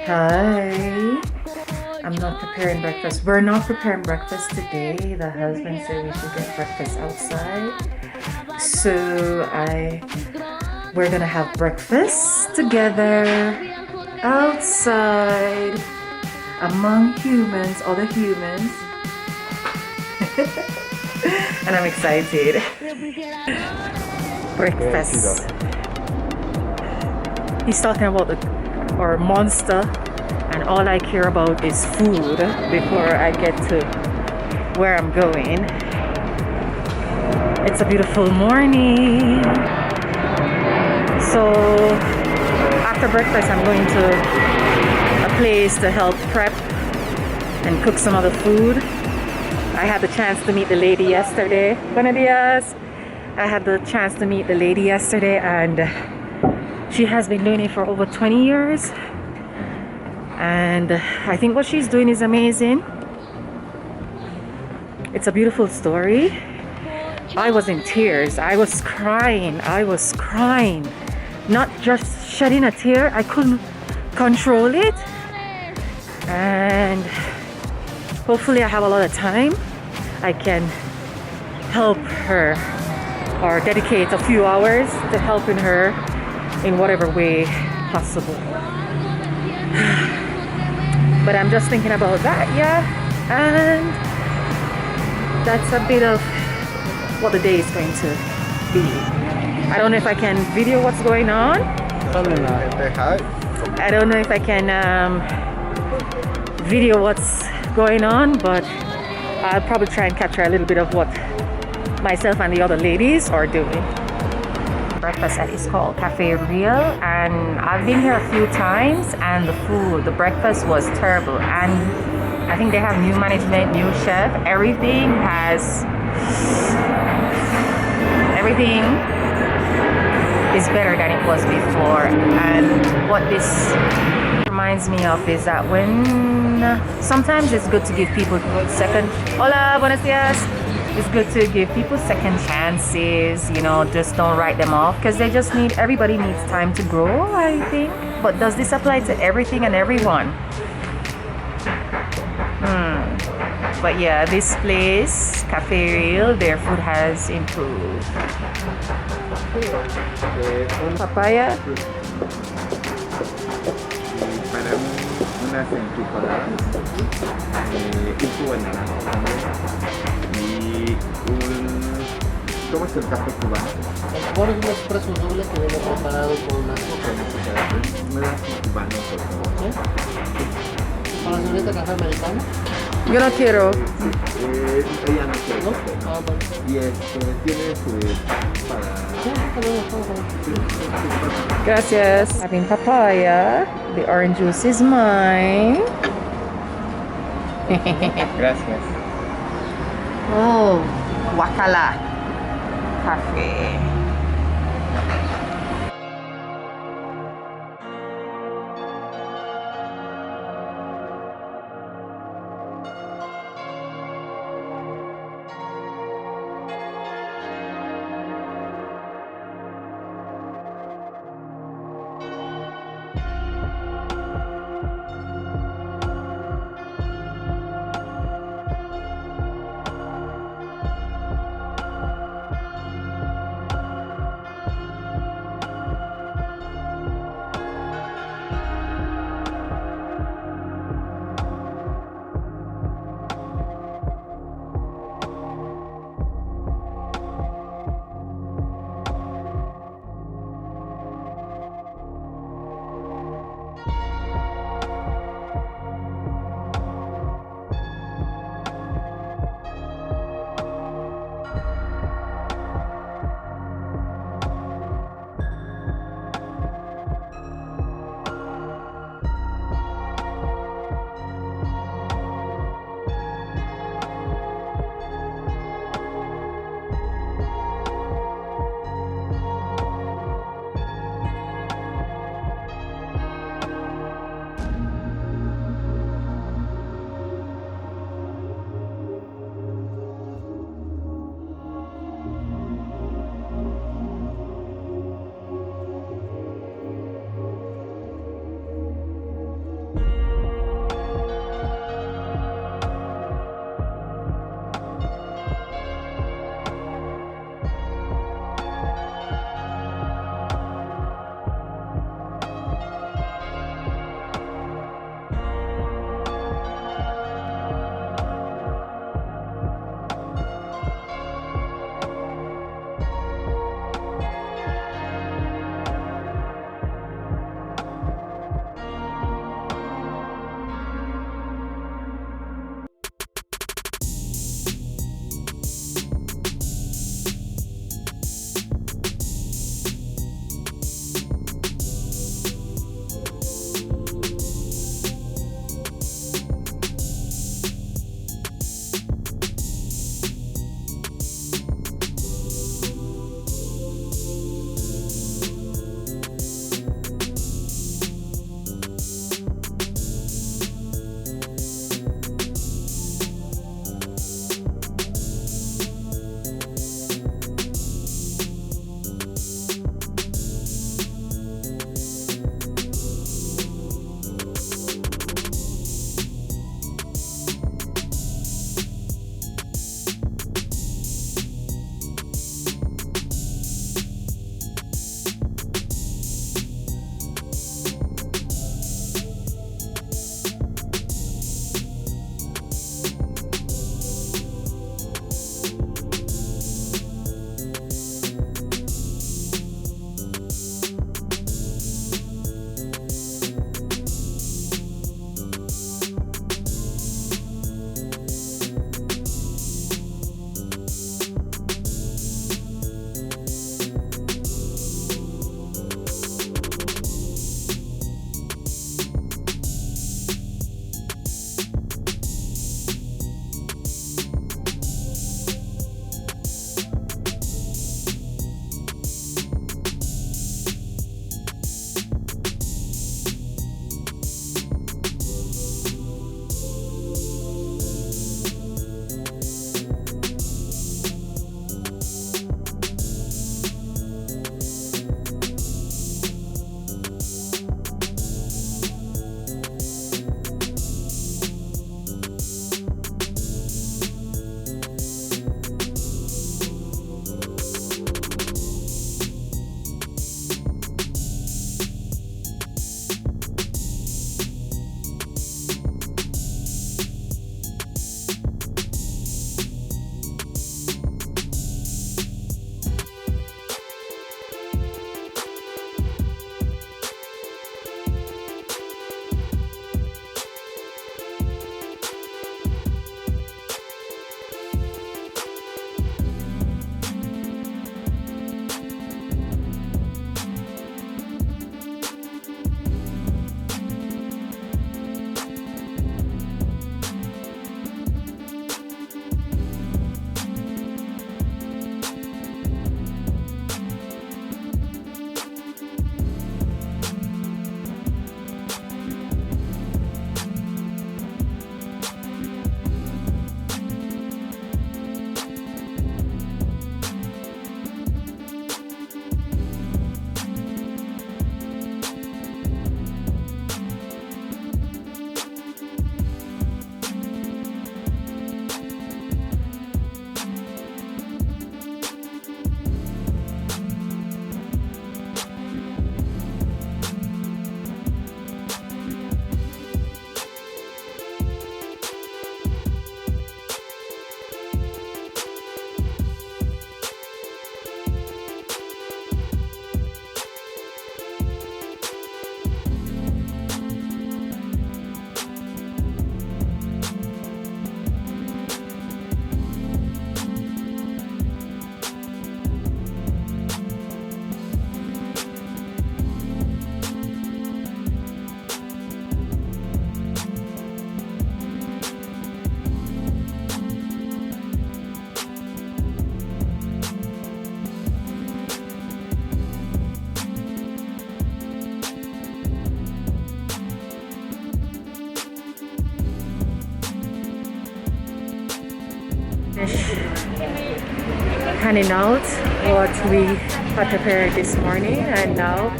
Hi. I'm not preparing breakfast. We're not preparing breakfast today. The husband said we should get breakfast outside. So we're gonna have breakfast together outside among humans, other humans. And I'm excited. Breakfast. He's talking about our monster, and all I care about is food before I get to where I'm going. It's a beautiful morning. So after breakfast, I'm going to a place to help prep and cook some other food. I had the chance to meet the lady yesterday. Buenos dias. I had the chance to meet the lady yesterday, and she has been doing it for over 20 years. And I think what she's doing is amazing. It's a beautiful story. I was in tears. I was crying. Not just shedding a tear. I couldn't control it. And hopefully I have a lot of time. I can help her or dedicate a few hours to helping her in whatever way possible. But I'm just thinking about that, yeah. And that's a bit of what the day is going to be. I don't know if I can video what's going on. I don't know if I can video what's going on, but I'll probably try and capture a little bit of what myself and the other ladies are doing. Breakfast that is called Cafe Real, and I've been here a few times, and the breakfast was terrible. And I think they have new management, new chef. Everything is better than it was before. And what this reminds me of is that sometimes it's good to give people Hola, buenos dias. It's good to give people second chances, just don't write them off, because everybody needs time to grow, I think. But does this apply to everything and everyone? But yeah, this place, Cafe Real, their food has improved. Papaya. Unas enchufadas, un jugo de naranja y ¿cómo es el café cubano? Por un expreso doble que viene preparado con una coca. ¿Me das un cubano, por favor? ¿Sí? ¿Para la señorita café americano? Yo no quiero. Ella no quiere ¿No? café. Ah, vale. Y tienes para... Sí, tenemos. Gracias. Having papaya. The orange juice is mine. Gracias. Oh, Wakala Cafe. Handing out what we had prepared this morning, and now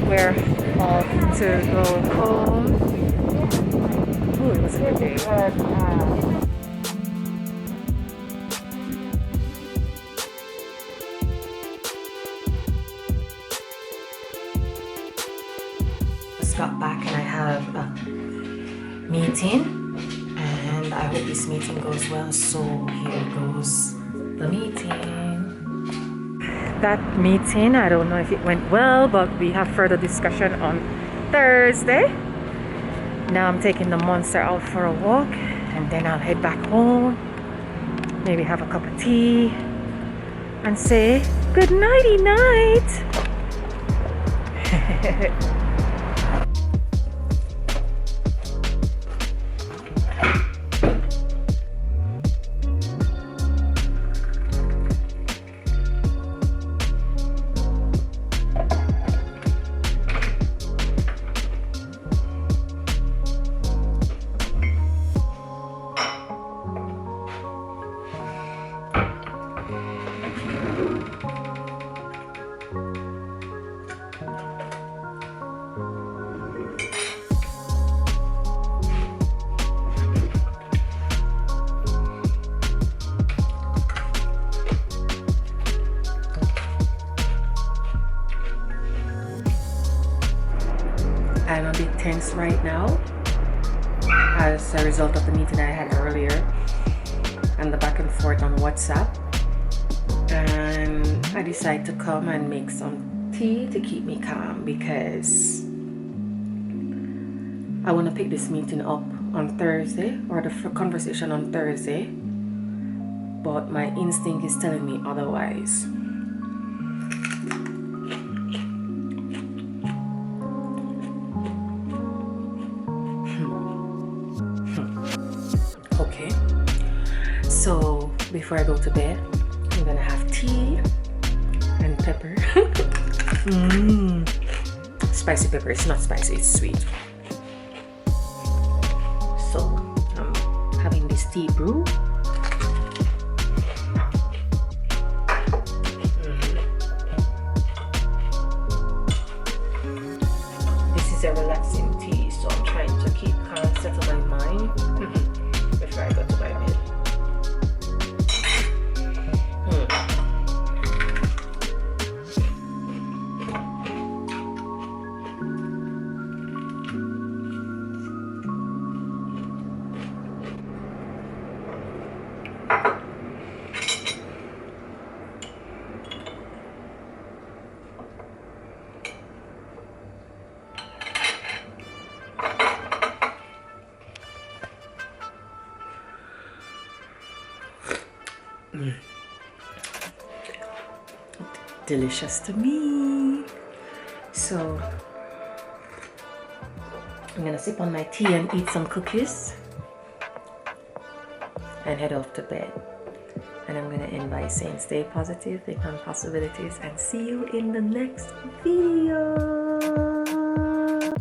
we're off to go home. Oh, it was a good day. Just got back and I have a meeting, and I hope this meeting goes well. So here goes the meeting. That meeting, I don't know if it went well, but we have further discussion on Thursday. Now I'm taking the monster out for a walk, and then I'll head back home, maybe have a cup of tea and say good nighty night. I'm a bit tense right now as a result of the meeting I had earlier and the back and forth on WhatsApp, and I decided to come and make some tea to keep me calm because I want to pick this meeting up on Thursday, or the conversation on Thursday, but my instinct is telling me otherwise. Okay, so before I go to bed, I'm gonna have tea and pepper. Spicy pepper. It's not spicy, it's sweet. So I'm having this tea brew. This is a relaxing tea, so I'm trying to keep calm, settle my mind before I go to my bed. Delicious to me. So I'm gonna sip on my tea and eat some cookies and head off to bed. And I'm gonna end by saying stay positive, think on possibilities, and see you in the next video.